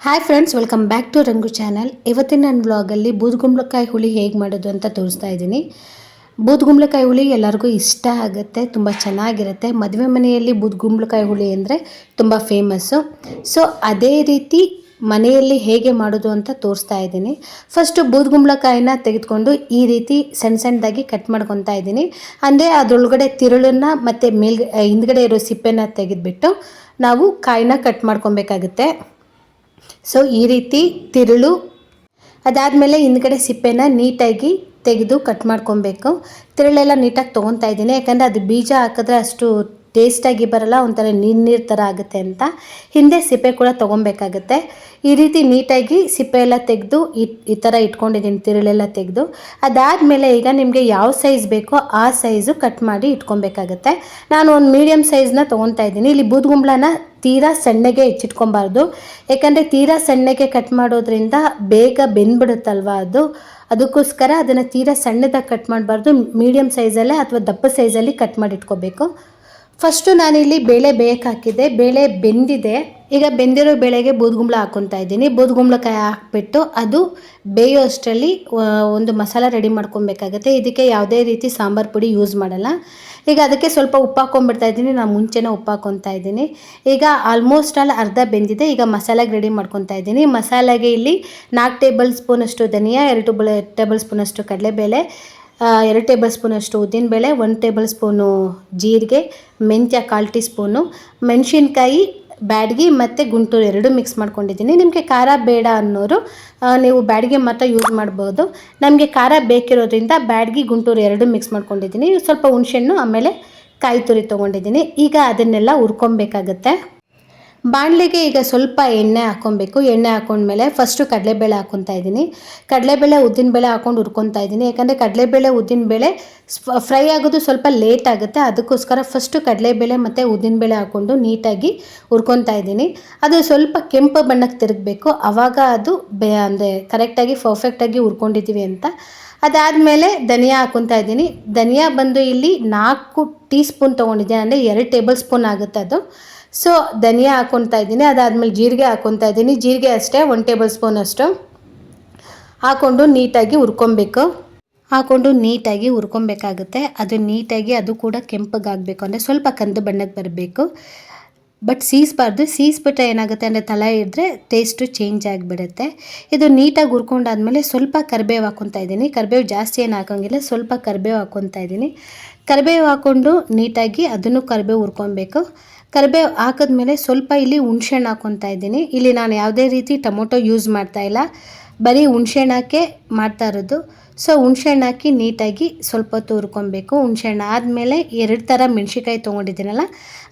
Hi friends, welcome back to Rangu channel. ಇವತ್ತಿನ ನನ್ನ ವ್ಲಾಗಲ್ಲಿ ಬೂದುಗುಂಬಳಕಾಯಿ ಹುಳಿ ಹೇಗೆ ಮಾಡೋದು ಅಂತ ತೋರಿಸ್ತಾ ಇದ್ದೀನಿ. ಬೂದುಗುಂಬಳಕಾಯಿ ಹುಳಿ ಎಲ್ಲರಿಗೂ ಇಷ್ಟ ಆಗುತ್ತೆ, ತುಂಬ ಚೆನ್ನಾಗಿರುತ್ತೆ. ಮದುವೆ ಮನೆಯಲ್ಲಿ ಬೂದುಗುಂಬಳಕಾಯಿ ಹುಳಿ ಅಂದರೆ ತುಂಬ ಫೇಮಸ್ಸು. ಸೊ ಅದೇ ರೀತಿ ಮನೆಯಲ್ಲಿ ಹೇಗೆ ಮಾಡೋದು ಅಂತ ತೋರಿಸ್ತಾ ಇದ್ದೀನಿ. ಫಸ್ಟು ಬೂದುಗುಂಬಳಕಾಯಿನ ತೆಗೆದುಕೊಂಡು ಈ ರೀತಿ ಸಣ್ಣ ಸಣ್ಣದಾಗಿ ಕಟ್ ಮಾಡ್ಕೊತಾ ಇದ್ದೀನಿ. ಅಂದರೆ ಅದರೊಳಗಡೆ ತಿರುಳನ್ನು ಮತ್ತು ಹಿಂದ್ಗಡೆ ಇರೋ ಸಿಪ್ಪೆನ ತೆಗೆದುಬಿಟ್ಟು ನಾವು ಕಾಯಿನ ಕಟ್ ಮಾಡ್ಕೊಬೇಕಾಗುತ್ತೆ. ಸೊ ಈ ರೀತಿ ತಿರುಳು, ಅದಾದಮೇಲೆ ಹಿಂದ್ಗಡೆ ಸಿಪ್ಪೆನ ನೀಟಾಗಿ ತೆಗೆದು ಕಟ್ ಮಾಡ್ಕೊಬೇಕು. ತಿರುಳೆಲ್ಲ ನೀಟಾಗಿ ತೊಗೊತಾ ಇದ್ದೀನಿ, ಯಾಕಂದರೆ ಅದು ಬೀಜ ಹಾಕಿದ್ರೆ ಅಷ್ಟು ಟೇಸ್ಟಾಗಿ ಬರಲ್ಲ, ಒಂಥರ ನೀರು ಥರ ಆಗುತ್ತೆ ಅಂತ. ಹಿಂದೆ ಸಿಪ್ಪೆ ಕೂಡ ತೊಗೊಬೇಕಾಗುತ್ತೆ. ಈ ರೀತಿ ನೀಟಾಗಿ ಸಿಪ್ಪೆ ಎಲ್ಲ ತೆಗೆದು ಈ ಥರ ಇಟ್ಕೊಂಡಿದ್ದೀನಿ, ತಿರುಳೆಲ್ಲ ತೆಗೆದು. ಅದಾದಮೇಲೆ ಈಗ ನಿಮಗೆ ಯಾವ ಸೈಜ್ ಬೇಕೋ ಆ ಸೈಜು ಕಟ್ ಮಾಡಿ ಇಟ್ಕೊಬೇಕಾಗತ್ತೆ. ನಾನು ಒಂದು ಮೀಡಿಯಮ್ ಸೈಜ್ನ ತೊಗೊತಾ ಇದ್ದೀನಿ. ಇಲ್ಲಿ ಬೂದುಗುಂಬಳನ ತೀರಾ ಸಣ್ಣಗೆ ಹೆಚ್ಚಿಟ್ಕೊಬಾರ್ದು, ಯಾಕಂದರೆ ತೀರಾ ಸಣ್ಣಗೆ ಕಟ್ ಮಾಡೋದ್ರಿಂದ ಬೇಗ ಬೆಂದ್ಬಿಡುತ್ತಲ್ವ ಅದಕ್ಕೋಸ್ಕರ ಅದನ್ನು ತೀರಾ ಸಣ್ಣದಾಗಿ ಕಟ್ ಮಾಡಬಾರ್ದು. ಮೀಡಿಯಮ್ ಸೈಜಲ್ಲೇ ಅಥವಾ ದಪ್ಪ ಸೈಜಲ್ಲಿ ಕಟ್ ಮಾಡಿ ಇಟ್ಕೋಬೇಕು. ಫಸ್ಟು ನಾನಿಲ್ಲಿ ಬೇಳೆ ಬೇಯಕ್ಕೆ ಹಾಕಿದ್ದೆ, ಬೇಳೆ ಬೆಂದಿದೆ. ಈಗ ಬೆಂದಿರೋ ಬೇಳೆಗೆ ಬೂದುಗುಂಬಳ ಹಾಕ್ಕೊತಾ ಇದ್ದೀನಿ. ಬೂದುಗುಂಬಳಕಾಯಿ ಹಾಕ್ಬಿಟ್ಟು ಅದು ಬೇಯೋ ಅಷ್ಟರಲ್ಲಿ ಒಂದು ಮಸಾಲ ರೆಡಿ ಮಾಡ್ಕೊಬೇಕಾಗತ್ತೆ. ಇದಕ್ಕೆ ಯಾವುದೇ ರೀತಿ ಸಾಂಬಾರು ಪುಡಿ ಯೂಸ್ ಮಾಡಲ್ಲ. ಈಗ ಅದಕ್ಕೆ ಸ್ವಲ್ಪ ಉಪ್ಪು ಹಾಕ್ಕೊಂಡ್ಬಿಡ್ತಾ ಇದ್ದೀನಿ. ನಾನು ಮುಂಚೆನೇ ಉಪ್ಪು ಹಾಕ್ಕೊತಾ ಇದ್ದೀನಿ. ಈಗ ಆಲ್ಮೋಸ್ಟ್ ಅರ್ಧ ಬೆಂದಿದೆ. ಈಗ ಮಸಾಲೆಗೆ ರೆಡಿ ಮಾಡ್ಕೊತಾ ಇದ್ದೀನಿ. ಮಸಾಲೆಗೆ ಇಲ್ಲಿ 4 ಟೇಬಲ್ ಸ್ಪೂನಷ್ಟು ಧನಿಯಾ, 2 ಟೇಬಲ್ ಸ್ಪೂನಷ್ಟು ಕಡಲೆಬೇಳೆ, 2 ಟೇಬಲ್ ಸ್ಪೂನಷ್ಟು ಉದ್ದಿನಬೇಳೆ, 1 ಟೇಬಲ್ ಸ್ಪೂನು ಜೀರಿಗೆ, ಮೆಂತ್ಯ 1/4 ಟೀ ಸ್ಪೂನು, ಮೆಣಸಿನ್ಕಾಯಿ ಬ್ಯಾಡಗಿ ಮತ್ತು ಗುಂಟೂರು 2 ಮಿಕ್ಸ್ ಮಾಡ್ಕೊಂಡಿದ್ದೀನಿ. ನಿಮಗೆ ಖಾರ ಬೇಡ ಅನ್ನೋರು ನೀವು ಬ್ಯಾಡಗಿ ಮಾತ್ರ ಯೂಸ್ ಮಾಡ್ಬೋದು. ನಮಗೆ ಖಾರ ಬೇಕಿರೋದ್ರಿಂದ ಬ್ಯಾಡಗಿ ಗುಂಟೂರು 2 ಮಿಕ್ಸ್ ಮಾಡ್ಕೊಂಡಿದ್ದೀನಿ. ಸ್ವಲ್ಪ ಹುಣಸೆಹಣ್ಣು, ಆಮೇಲೆ ಕಾಯಿ ತುರಿ ತೊಗೊಂಡಿದ್ದೀನಿ. ಈಗ ಅದನ್ನೆಲ್ಲ ಹುರ್ಕೊಬೇಕಾಗತ್ತೆ. ಬಾಣಲೆಗೆ ಈಗ ಸ್ವಲ್ಪ ಎಣ್ಣೆ ಹಾಕ್ಕೊಬೇಕು. ಎಣ್ಣೆ ಹಾಕ್ಕೊಂಡ್ಮೇಲೆ ಫಸ್ಟು ಕಡಲೆಬೇಳೆ ಹಾಕ್ಕೊತಾ ಇದ್ದೀನಿ. ಕಡಲೆಬೇಳೆ ಉದ್ದಿನಬೇಳೆ ಹಾಕ್ಕೊಂಡು ಹುರ್ಕೊತಾ ಇದ್ದೀನಿ. ಯಾಕಂದರೆ ಕಡಲೆಬೇಳೆ ಉದ್ದಿನಬೇಳೆ ಫ್ರೈ ಆಗೋದು ಸ್ವಲ್ಪ ಲೇಟ್ ಆಗುತ್ತೆ, ಅದಕ್ಕೋಸ್ಕರ ಫಸ್ಟು ಕಡಲೆಬೇಳೆ ಮತ್ತು ಉದ್ದಿನಬೇಳೆ ಹಾಕ್ಕೊಂಡು ನೀಟಾಗಿ ಹುರ್ಕೊತಾ ಇದ್ದೀನಿ. ಅದು ಸ್ವಲ್ಪ ಕೆಂಪು ಬಣ್ಣಕ್ಕೆ ತಿರುಗಬೇಕು, ಆವಾಗ ಅದು ಅಂದರೆ ಕರೆಕ್ಟಾಗಿ ಪರ್ಫೆಕ್ಟಾಗಿ ಹುರ್ಕೊಂಡಿದ್ದೀವಿ ಅಂತ. ಅದಾದಮೇಲೆ ಧನಿಯಾ ಹಾಕ್ಕೊತಾ ಇದ್ದೀನಿ. ಧನಿಯಾ ಬಂದು ಇಲ್ಲಿ 4 ಟೀ ಸ್ಪೂನ್ ತೊಗೊಂಡಿದ್ದೀನಿ, ಅಂದರೆ 2 ಟೇಬಲ್ ಸ್ಪೂನ್ ಆಗುತ್ತೆ ಅದು. ಸೊ ಧನಿಯಾ ಹಾಕ್ಕೊತಾ ಇದ್ದೀನಿ. ಅದಾದಮೇಲೆ ಜೀರಿಗೆ ಹಾಕ್ಕೊತಾ ಇದ್ದೀನಿ. ಜೀರಿಗೆ ಅಷ್ಟೇ 1 ಟೇಬಲ್ ಸ್ಪೂನ್ ಅಷ್ಟು ಹಾಕ್ಕೊಂಡು ನೀಟಾಗಿ ಹುರ್ಕೊಬೇಕಾಗುತ್ತೆ. ಅದು ನೀಟಾಗಿ ಅದು ಕೂಡ ಕೆಂಪಗಾಗಬೇಕು, ಅಂದರೆ ಸ್ವಲ್ಪ ಕಂದು ಬಣ್ಣಕ್ಕೆ ಬರಬೇಕು. ಬಟ್ ಸೀಸ್ಬಿಟ್ರೆ ಏನಾಗುತ್ತೆ ಅಂದರೆ ತಳ ಹಿಡಿದ್ರೆ ಟೇಸ್ಟು ಚೇಂಜ್ ಆಗಿಬಿಡುತ್ತೆ. ಇದು ನೀಟಾಗಿ ಹುರ್ಕೊಂಡಾದ್ಮೇಲೆ ಸ್ವಲ್ಪ ಕರಿಬೇವು ಹಾಕ್ಕೊತಾ ಇದ್ದೀನಿ. ಕರಿಬೇವು ಜಾಸ್ತಿ ಏನು ಹಾಕೋಂಗಿಲ್ಲ, ಸ್ವಲ್ಪ ಕರಿಬೇವು ಹಾಕ್ಕೊತಾ ಇದ್ದೀನಿ. ಕರಿಬೇವು ಹಾಕ್ಕೊಂಡು ನೀಟಾಗಿ ಅದನ್ನು ಕರಿಬೇವು ಹುರ್ಕೊಬೇಕು. ಕರಿಬೇವು ಹಾಕಿದ್ಮೇಲೆ ಸ್ವಲ್ಪ ಇಲ್ಲಿ ಹುಣಸೆಹಣ್ಣು ಹಾಕ್ಕೊತಾ ಇದ್ದೀನಿ. ಇಲ್ಲಿ ನಾನು ಯಾವುದೇ ರೀತಿ ಟೊಮೊಟೊ ಯೂಸ್ ಮಾಡ್ತಾಯಿಲ್ಲ, ಬರೀ ಹುಣಸೆಹಣ್ಣು ಹಾಕಿ ಮಾಡ್ತಾ ಇರೋದು. ಸೊ ಹುಣಸೆಹಣ್ಣು ಹಾಕಿ ನೀಟಾಗಿ ಸ್ವಲ್ಪ ಹೊತ್ತು ಹುರ್ಕೊಬೇಕು. ಹುಣಸೆಹಣ್ಣು ಆದಮೇಲೆ 2 ಥರ ಮೆಣಸಿನ್ಕಾಯಿ ತೊಗೊಂಡಿದ್ದೀನಲ್ಲ,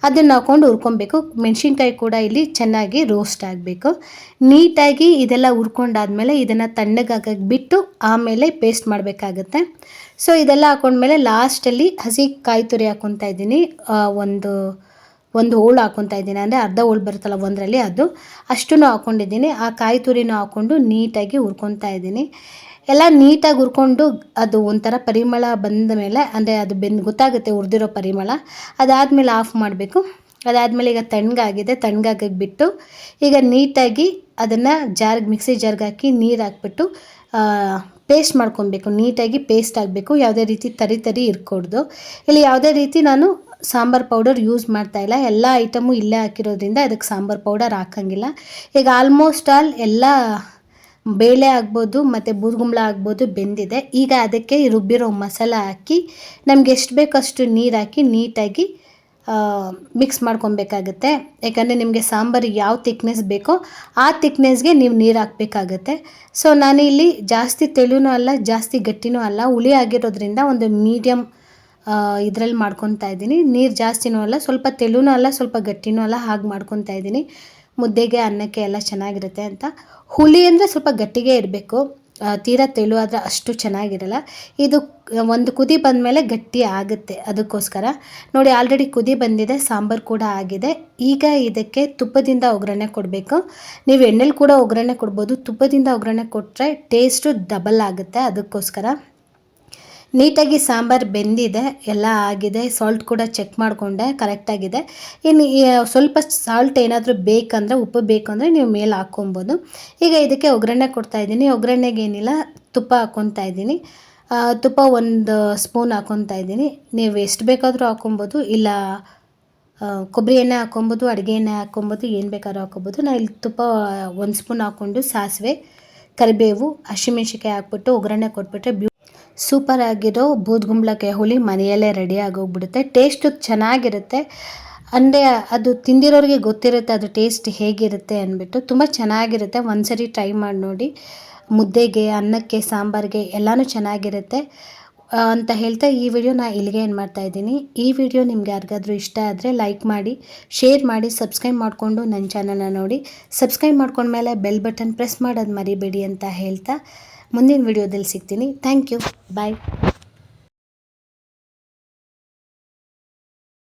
ಅದನ್ನು ಹಾಕ್ಕೊಂಡು ಹುರ್ಕೊಬೇಕು. ಮೆಣಸಿನ್ಕಾಯಿ ಕೂಡ ಇಲ್ಲಿ ಚೆನ್ನಾಗಿ ರೋಸ್ಟ್ ಆಗಬೇಕು. ನೀಟಾಗಿ ಇದೆಲ್ಲ ಹುರ್ಕೊಂಡಾದ್ಮೇಲೆ ಇದನ್ನು ತಣ್ಣಗಾಗಕ್ಕೆ ಬಿಟ್ಟು ಆಮೇಲೆ ಪೇಸ್ಟ್ ಮಾಡಬೇಕಾಗತ್ತೆ. ಸೊ ಇದೆಲ್ಲ ಹಾಕ್ಕೊಂಡ್ಮೇಲೆ ಲಾಸ್ಟಲ್ಲಿ ಹಸಿ ಕಾಯಿ ತುರಿ ಹಾಕ್ಕೊತಾ ಇದ್ದೀನಿ. ಒಂದು ಹೋಳು ಹಾಕ್ಕೊತಾ ಇದ್ದೀನಿ, ಅಂದರೆ ಅರ್ಧ ಹೋಳು ಬರುತ್ತಲ್ಲ ಒಂದರಲ್ಲಿ, ಅದು ಅಷ್ಟನ್ನು ಹಾಕ್ಕೊಂಡಿದ್ದೀನಿ. ಆ ಕಾಯಿ ತುರಿನೂ ಹಾಕ್ಕೊಂಡು ನೀಟಾಗಿ ಹುರ್ಕೊತಾ ಇದ್ದೀನಿ. ಎಲ್ಲ ನೀಟಾಗಿ ಹುರ್ಕೊಂಡು ಅದು ಒಂಥರ ಪರಿಮಳ ಬಂದ ಮೇಲೆ, ಅಂದರೆ ಅದು ಗೊತ್ತಾಗುತ್ತೆ ಹುರಿದಿರೋ ಪರಿಮಳ. ಅದಾದಮೇಲೆ ಆಫ್ ಮಾಡಬೇಕು. ಅದಾದಮೇಲೆ ಈಗ ತಣ್ಣಗಾಗಕ್ಕೆ ಬಿಟ್ಟು ಈಗ ನೀಟಾಗಿ ಅದನ್ನು ಮಿಕ್ಸಿ ಜಾರ್ಗೆ ಹಾಕಿ ನೀರು ಹಾಕ್ಬಿಟ್ಟು ಪೇಸ್ಟ್ ಮಾಡ್ಕೊಬೇಕು. ನೀಟಾಗಿ ಪೇಸ್ಟ್ ಆಗಬೇಕು, ಯಾವುದೇ ರೀತಿ ತರಿ ಇರ್ಕೊಡ್ದು. ಇಲ್ಲಿ ಯಾವುದೇ ರೀತಿ ನಾನು ಸಾಂಬಾರು ಪೌಡರ್ ಯೂಸ್ ಮಾಡ್ತಾಯಿಲ್ಲ, ಎಲ್ಲ ಐಟಮು ಇಲ್ಲೇ ಹಾಕಿರೋದ್ರಿಂದ ಅದಕ್ಕೆ ಸಾಂಬಾರು ಪೌಡರ್ ಹಾಕೋಂಗಿಲ್ಲ. ಈಗ ಆಲ್ಮೋಸ್ಟ್ ಎಲ್ಲ ಬೇಳೆ ಆಗ್ಬೋದು ಮತ್ತು ಬೂದುಗುಂಬಳ ಆಗ್ಬೋದು ಬೆಂದಿದೆ. ಈಗ ಅದಕ್ಕೆ ರುಬ್ಬಿರೋ ಮಸಾಲ ಹಾಕಿ ನಮ್ಗೆ ಎಷ್ಟು ಬೇಕೋ ಅಷ್ಟು ನೀರು ಹಾಕಿ ನೀಟಾಗಿ ಮಿಕ್ಸ್ ಮಾಡ್ಕೊಬೇಕಾಗತ್ತೆ. ಯಾಕಂದರೆ ನಿಮಗೆ ಸಾಂಬಾರು ಯಾವ ತಿಕ್ನೆಸ್ ಬೇಕೋ ಆ ತಿಕ್ನೆಸ್ಗೆ ನೀವು ನೀರು ಹಾಕಬೇಕಾಗತ್ತೆ. ಸೊ ನಾನಿಲ್ಲಿ ಜಾಸ್ತಿ ತೆಳುನೂ ಅಲ್ಲ, ಜಾಸ್ತಿ ಗಟ್ಟಿನೂ ಅಲ್ಲ, ಹುಳಿ ಆಗಿರೋದ್ರಿಂದ ಒಂದು ಮೀಡಿಯಮ್ ಇದರಲ್ಲಿ ಮಾಡ್ಕೊತಾ ಇದ್ದೀನಿ. ನೀರು ಜಾಸ್ತಿನೂ ಅಲ್ಲ, ಸ್ವಲ್ಪ ತೆಳುನೂ ಅಲ್ಲ, ಸ್ವಲ್ಪ ಗಟ್ಟಿನೂ ಅಲ್ಲ, ಹಾಗೆ ಮಾಡ್ಕೊತಾ ಇದ್ದೀನಿ. ಮುದ್ದೆಗೆ ಅನ್ನಕ್ಕೆ ಎಲ್ಲ ಚೆನ್ನಾಗಿರುತ್ತೆ ಅಂತ. ಹುಳಿ ಅಂದರೆ ಸ್ವಲ್ಪ ಗಟ್ಟಿಗೆ ಇರಬೇಕು, ತೀರಾ ತೆಳು ಆದರೆ ಅಷ್ಟು ಚೆನ್ನಾಗಿರಲ್ಲ. ಇದು ಒಂದು ಕುದಿ ಬಂದಮೇಲೆ ಗಟ್ಟಿ ಆಗುತ್ತೆ, ಅದಕ್ಕೋಸ್ಕರ ನೋಡಿ ಆಲ್ರೆಡಿ ಕುದಿ ಬಂದಿದೆ, ಸಾಂಬಾರು ಕೂಡ ಆಗಿದೆ. ಈಗ ಇದಕ್ಕೆ ತುಪ್ಪದಿಂದ ಒಗ್ಗರಣೆ ಕೊಡಬೇಕು. ನೀವು ಎಣ್ಣೆಲಿ ಕೂಡ ಒಗ್ಗರಣೆ ಕೊಡ್ಬೋದು, ತುಪ್ಪದಿಂದ ಒಗ್ಗರಣೆ ಕೊಟ್ಟರೆ ಟೇಸ್ಟು ಡಬಲ್ ಆಗುತ್ತೆ, ಅದಕ್ಕೋಸ್ಕರ ನೀಟಾಗಿ ಸಾಂಬಾರು ಬೆಂದಿದೆ, ಎಲ್ಲ ಆಗಿದೆ. ಸಾಲ್ಟ್ ಕೂಡ ಚೆಕ್ ಮಾಡಿಕೊಂಡೆ, ಕರೆಕ್ಟಾಗಿದೆ. ಇನ್ನು ಸ್ವಲ್ಪ ಸಾಲ್ಟ್ ಏನಾದರೂ ಬೇಕಂದರೆ, ಉಪ್ಪು ಬೇಕು ಅಂದರೆ ನೀವು ಮೇಲೆ ಹಾಕ್ಕೊಬೋದು. ಈಗ ಇದಕ್ಕೆ ಒಗ್ಗರಣೆ ಕೊಡ್ತಾಯಿದ್ದೀನಿ. ಒಗ್ಗರಣೆಗೆ ಏನಿಲ್ಲ, ತುಪ್ಪ ಹಾಕ್ಕೊತಾ ಇದ್ದೀನಿ. ತುಪ್ಪ 1 ಸ್ಪೂನ್ ಹಾಕ್ಕೊತಾ ಇದ್ದೀನಿ. ನೀವು ಎಷ್ಟು ಬೇಕಾದರೂ ಹಾಕ್ಕೊಬೋದು, ಇಲ್ಲ ಕೊಬ್ಬರಿ ಎಣ್ಣೆ ಹಾಕ್ಕೊಬೋದು, ಅಡುಗೆ ಎಣ್ಣೆ ಹಾಕ್ಕೊಬೋದು, ಏನು ಬೇಕಾದ್ರೂ ಹಾಕ್ಕೊಬೋದು. ನಾನು ಇಲ್ಲಿ ತುಪ್ಪ 1 ಸ್ಪೂನ್ ಹಾಕ್ಕೊಂಡು ಸಾಸಿವೆ, ಕರಿಬೇವು, ಹಸಿಮೆಣ್ಸಿಕಾಯಿ ಹಾಕ್ಬಿಟ್ಟು ಒಗ್ಗರಣೆ ಕೊಟ್ಬಿಟ್ರೆ ಸೂಪರ್ ಆಗಿರೋ ಬೂದ್ಗುಂಬಳಕಾಯಿ ಹುಳಿ ಮನೆಯಲ್ಲೇ ರೆಡಿ ಆಗೋಗ್ಬಿಡುತ್ತೆ. ಟೇಸ್ಟು ಚೆನ್ನಾಗಿರುತ್ತೆ. ಅಂದರೆ ಅದು ತಿಂದಿರೋರಿಗೆ ಗೊತ್ತಿರುತ್ತೆ ಅದು ಟೇಸ್ಟ್ ಹೇಗಿರುತ್ತೆ ಅಂದ್ಬಿಟ್ಟು. ತುಂಬ ಚೆನ್ನಾಗಿರುತ್ತೆ. ಒಂದ್ಸರಿ ಟ್ರೈ ಮಾಡಿ ನೋಡಿ. ಮುದ್ದೆಗೆ, ಅನ್ನಕ್ಕೆ, ಸಾಂಬಾರಿಗೆ ಎಲ್ಲನೂ ಚೆನ್ನಾಗಿರುತ್ತೆ ಅಂತ ಹೇಳ್ತಾ ಈ ವಿಡಿಯೋನ ಇಲ್ಲಿಗೆ ಏನು ಮಾಡ್ತಾಯಿದ್ದೀನಿ. ಈ ವಿಡಿಯೋ ನಿಮ್ಗೆ ಯಾರಿಗಾದ್ರೂ ಇಷ್ಟ ಆದರೆ ಲೈಕ್ ಮಾಡಿ, ಶೇರ್ ಮಾಡಿ, ಸಬ್ಸ್ಕ್ರೈಬ್ ಮಾಡಿಕೊಂಡು ನನ್ನ ಚಾನಲ್ನ ನೋಡಿ. ಸಬ್ಸ್ಕ್ರೈಬ್ ಮಾಡ್ಕೊಂಡ್ಮೇಲೆ ಬೆಲ್ ಬಟನ್ ಪ್ರೆಸ್ ಮಾಡೋದು ಮರಿಬೇಡಿ ಅಂತ ಹೇಳ್ತಾ ಮುಂದಿನ ವಿಡಿಯೋದಲ್ಲಿ ಸಿಗ್ತೀನಿ. Thank you. ಬಾಯ್.